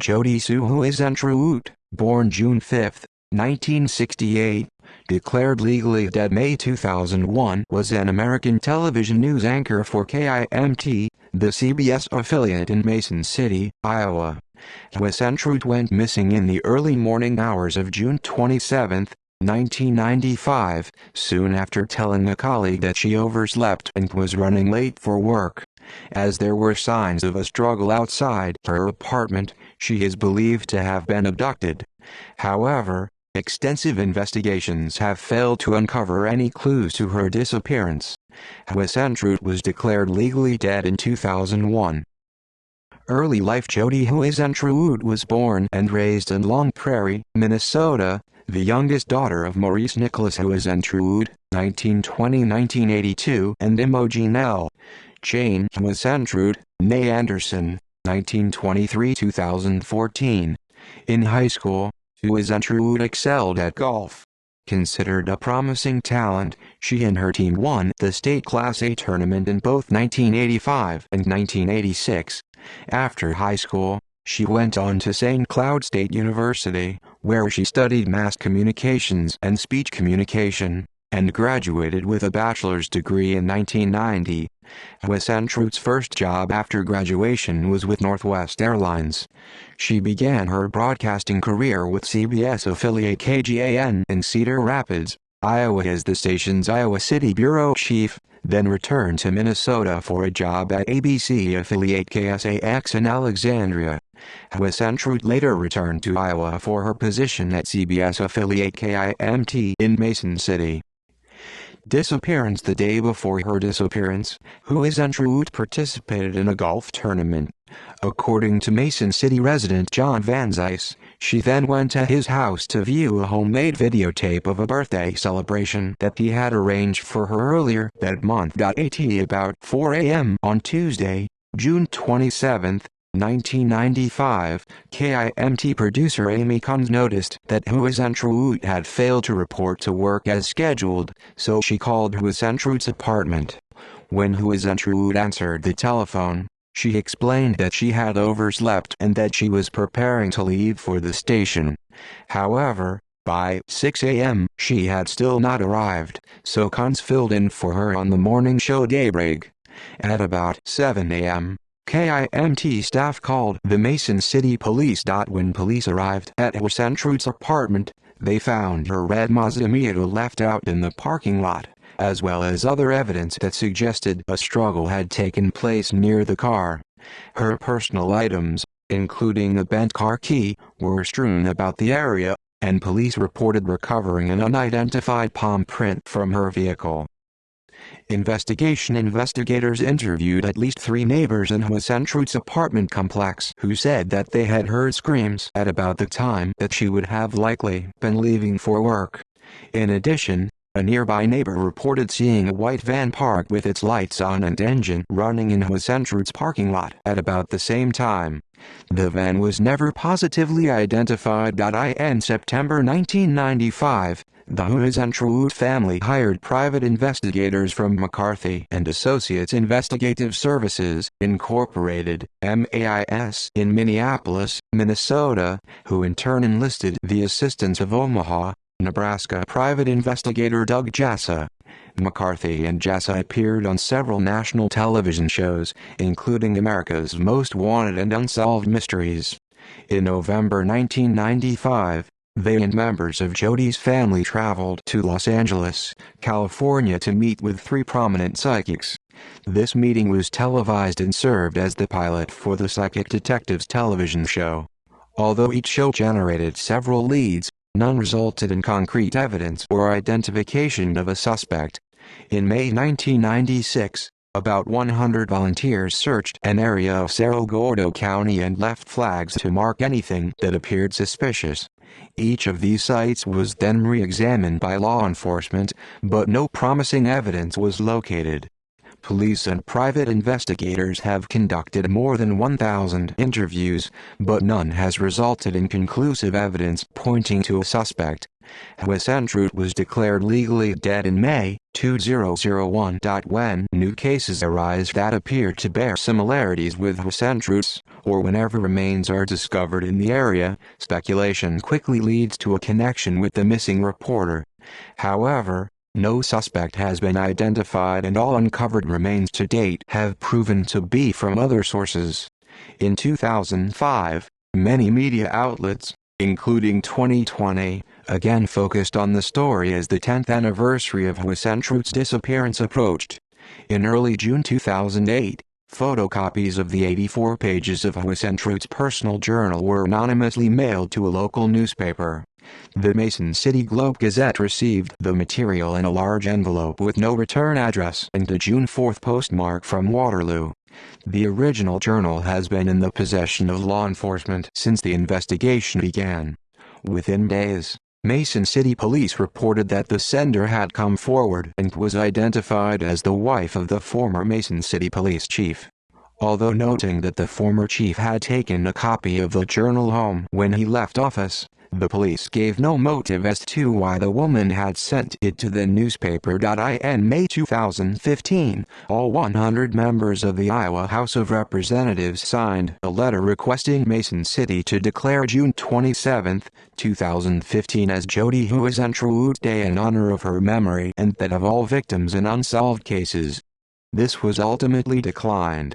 Jodi Huisentruit, born June 5, 1968, declared legally dead May 2001, was an American television news anchor for KIMT, the CBS affiliate in Mason City, Iowa. Huisentruit went missing in the early morning hours of June 27, 1995, soon after telling a colleague that she overslept and was running late for work. As there were signs of a struggle outside her apartment, she is believed to have been abducted. However, extensive investigations have failed to uncover any clues to her disappearance. Huisentruit was declared legally dead in 2001. Early life. Jodi Huisentruit was born and raised in Long Prairie, Minnesota, the youngest daughter of Maurice Nicholas Huisentruit, 1920–1982, and Imogen L. Jane Huisentruit, née Anderson, 1923–2014. In high school, Huisentruit excelled at golf. Considered a promising talent, she and her team won the state Class A tournament in both 1985 and 1986. After high school, she went on to St. Cloud State University, where she studied mass communications and speech communication, and graduated with a bachelor's degree in 1990. Huisentrut's first job after graduation was with Northwest Airlines. She began her broadcasting career with CBS affiliate KGAN in Cedar Rapids, Iowa as the station's Iowa City bureau chief, then returned to Minnesota for a job at ABC affiliate KSAX in Alexandria. Huisentruit later returned to Iowa for her position at CBS affiliate KIMT in Mason City. Disappearance. The day before her disappearance, Huisentruit participated in a golf tournament. According to Mason City resident John Van Zyce, she then went to his house to view a homemade videotape of a birthday celebration that he had arranged for her earlier that month. At about 4 a.m. on Tuesday, June 27, 1995, KIMT producer Amy Kunz noticed that Huisentruit had failed to report to work as scheduled, so she called Huisentrut's apartment. When Huisentruit answered the telephone, she explained that she had overslept and that she was preparing to leave for the station. However, by 6 a.m., she had still not arrived, so Kunz filled in for her on the morning show Daybreak. At about 7 a.m., KIMT staff called the Mason City Police. When police arrived at Huisentrut's apartment, they found her red Mazda Miata left out in the parking lot, as well as other evidence that suggested a struggle had taken place near the car. Her personal items, including a bent car key, were strewn about the area, and police reported recovering an unidentified palm print from her vehicle. Investigators interviewed at least 3 neighbors in Huisentrut's apartment complex who said that they had heard screams at about the time that she would have likely been leaving for work. In addition, a nearby neighbor reported seeing a white van parked with its lights on and engine running in Huisentrut's parking lot at about the same time. The van was never positively identified. In September 1995, the Huisentruit family hired private investigators from McCarthy and Associates Investigative Services, Incorporated, MAIS, in Minneapolis, Minnesota, who in turn enlisted the assistance of Omaha, Nebraska private investigator Doug Jassa. McCarthy and Jassa appeared on several national television shows, including America's Most Wanted and Unsolved Mysteries. In November 1995, they and members of Jodi's family traveled to Los Angeles, California to meet with 3 prominent psychics. This meeting was televised and served as the pilot for the Psychic Detectives television show. Although each show generated several leads, none resulted in concrete evidence or identification of a suspect. In May 1996, about 100 volunteers searched an area of Cerro Gordo County and left flags to mark anything that appeared suspicious. Each of these sites was then re-examined by law enforcement, but no promising evidence was located. Police and private investigators have conducted more than 1,000 interviews, but none has resulted in conclusive evidence pointing to a suspect. Huisentruit was declared legally dead in May 2001. When new cases arise that appear to bear similarities with Huisentruit's, or whenever remains are discovered in the area, speculation quickly leads to a connection with the missing reporter. However, no suspect has been identified and all uncovered remains to date have proven to be from other sources. In 2005, many media outlets, including 2020, again focused on the story as the 10th anniversary of Huisentruit's disappearance approached. In early June 2008, photocopies of the 84 pages of Huisentruit's personal journal were anonymously mailed to a local newspaper. The Mason City Globe-Gazette received the material in a large envelope with no return address and a June 4 postmark from Waterloo. The original journal has been in the possession of law enforcement since the investigation began. Within days, Mason City Police reported that the sender had come forward and was identified as the wife of the former Mason City Police chief. Although noting that the former chief had taken a copy of the journal home when he left office, the police gave no motive as to why the woman had sent it to the newspaper. In May 2015, all 100 members of the Iowa House of Representatives signed a letter requesting Mason City to declare June 27, 2015 as Jodi Huisentruit Day in honor of her memory and that of all victims in unsolved cases. This was ultimately declined.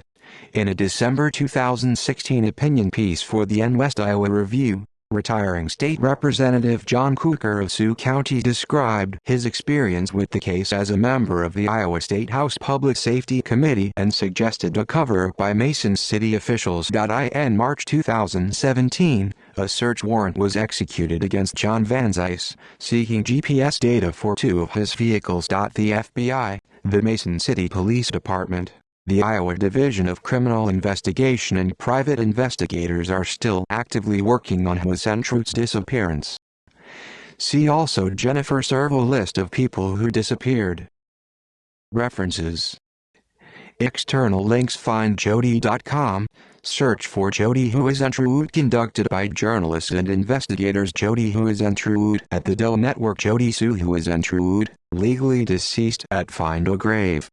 In a December 2016 opinion piece for the West Iowa Review, retiring State Representative John Cooker of Sioux County described his experience with the case as a member of the Iowa State House Public Safety Committee and suggested a cover-up by Mason City officials. In March 2017, a search warrant was executed against John Van Zyse, seeking GPS data for 2 of his vehicles. The FBI, the Mason City Police Department, the Iowa Division of Criminal Investigation and private investigators are still actively working on Huisentruit's disappearance. See also Jennifer Servo list of people who disappeared. References. External links: find Jodi.com, search for Jodi Huisentruit conducted by journalists and investigators Jodi Huisentruit at the Doe Network Jodi Sue Huisentruit, legally deceased at Find a Grave.